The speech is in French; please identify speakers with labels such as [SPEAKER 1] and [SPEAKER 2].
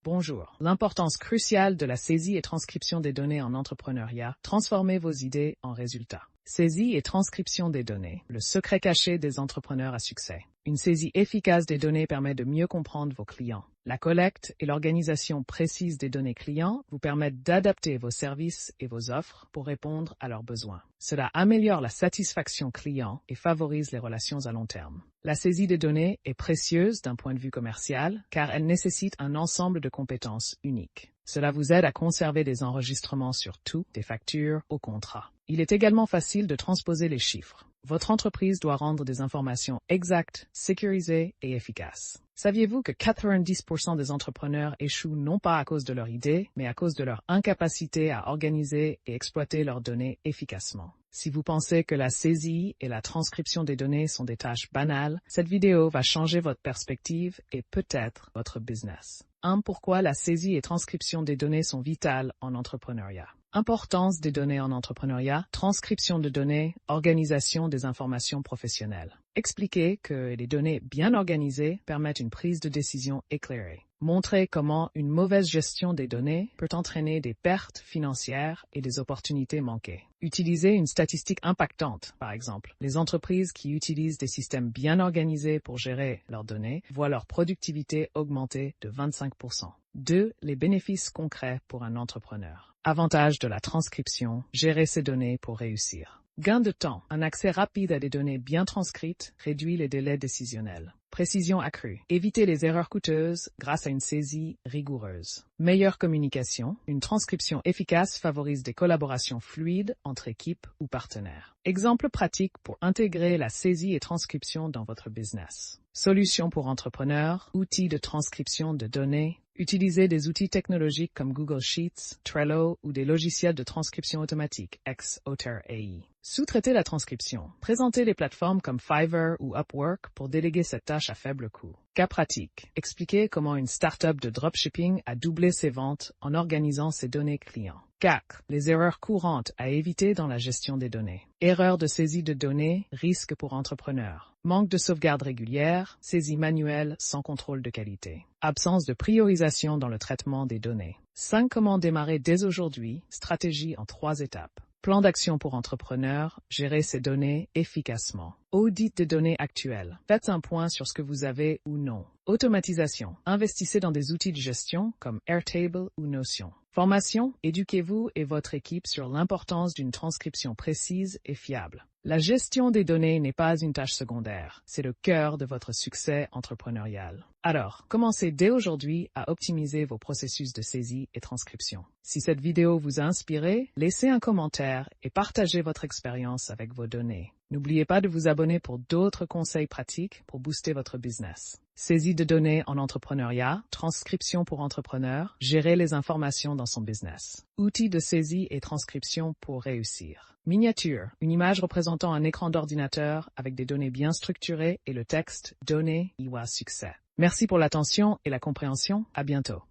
[SPEAKER 1] Bonjour. L'importance cruciale de la saisie et transcription des données en entrepreneuriat. Transformez vos idées en résultats. Saisie et transcription des données. Le secret caché des entrepreneurs à succès. Une saisie efficace des données permet de mieux comprendre vos clients. La collecte et l'organisation précise des données clients vous permettent d'adapter vos services et vos offres pour répondre à leurs besoins. Cela améliore la satisfaction client et favorise les relations à long terme. La saisie des données est précieuse d'un point de vue commercial car elle nécessite un ensemble de compétences uniques. Cela vous aide à conserver des enregistrements sur tout, des factures aux contrats. Il est également facile de transposer les chiffres. Votre entreprise doit rendre des informations exactes, sécurisées et efficaces. Saviez-vous que 90% des entrepreneurs échouent non pas à cause de leur idée, mais à cause de leur incapacité à organiser et exploiter leurs données efficacement? Si vous pensez que la saisie et la transcription des données sont des tâches banales, cette vidéo va changer votre perspective et peut-être votre business. 1. Pourquoi la saisie et transcription des données sont vitales en entrepreneuriat. Importance des données en entrepreneuriat, transcription de données, organisation des informations professionnelles. Expliquez que les données bien organisées permettent une prise de décision éclairée. Montrez comment une mauvaise gestion des données peut entraîner des pertes financières et des opportunités manquées. Utilisez une statistique impactante, par exemple. Les entreprises qui utilisent des systèmes bien organisés pour gérer leurs données voient leur productivité augmenter de 25%. 2. Les bénéfices concrets pour un entrepreneur. Avantage de la transcription, gérer ses données pour réussir. Gain de temps. Un accès rapide à des données bien transcrites réduit les délais décisionnels. Précision accrue. Éviter les erreurs coûteuses grâce à une saisie rigoureuse. Meilleure communication. Une transcription efficace favorise des collaborations fluides entre équipes ou partenaires. Exemple pratique pour intégrer la saisie et transcription dans votre business. Solutions pour entrepreneurs, outils de transcription de données. Utilisez des outils technologiques comme Google Sheets, Trello ou des logiciels de transcription automatique, Otter AI. Sous-traitez la transcription. Présentez les plateformes comme Fiverr ou Upwork pour déléguer cette tâche à faible coût. Cas pratique. Expliquez comment une start-up de dropshipping a doublé ses ventes en organisant ses données clients. 4. Les erreurs courantes à éviter dans la gestion des données. Erreur de saisie de données, risque pour entrepreneurs. Manque de sauvegarde régulière, saisie manuelle sans contrôle de qualité. Absence de priorisation dans le traitement des données. 5. Comment démarrer dès aujourd'hui, stratégie en 3 étapes. Plan d'action pour entrepreneurs, gérer ses données efficacement. Audit des données actuelles. Faites un point sur ce que vous avez ou non. Automatisation. Investissez dans des outils de gestion comme Airtable ou Notion. Formation. Éduquez-vous et votre équipe sur l'importance d'une transcription précise et fiable. La gestion des données n'est pas une tâche secondaire, c'est le cœur de votre succès entrepreneurial. Alors, commencez dès aujourd'hui à optimiser vos processus de saisie et transcription. Si cette vidéo vous a inspiré, laissez un commentaire et partagez votre expérience avec vos données. N'oubliez pas de vous abonner pour d'autres conseils pratiques pour booster votre business. Saisie de données en entrepreneuriat, transcription pour entrepreneurs, gérer les informations dans son business. Outils de saisie et transcription pour réussir. Miniature, une image représentant un écran d'ordinateur avec des données bien structurées et le texte « Données = succès ». Merci pour l'attention et la compréhension. À bientôt.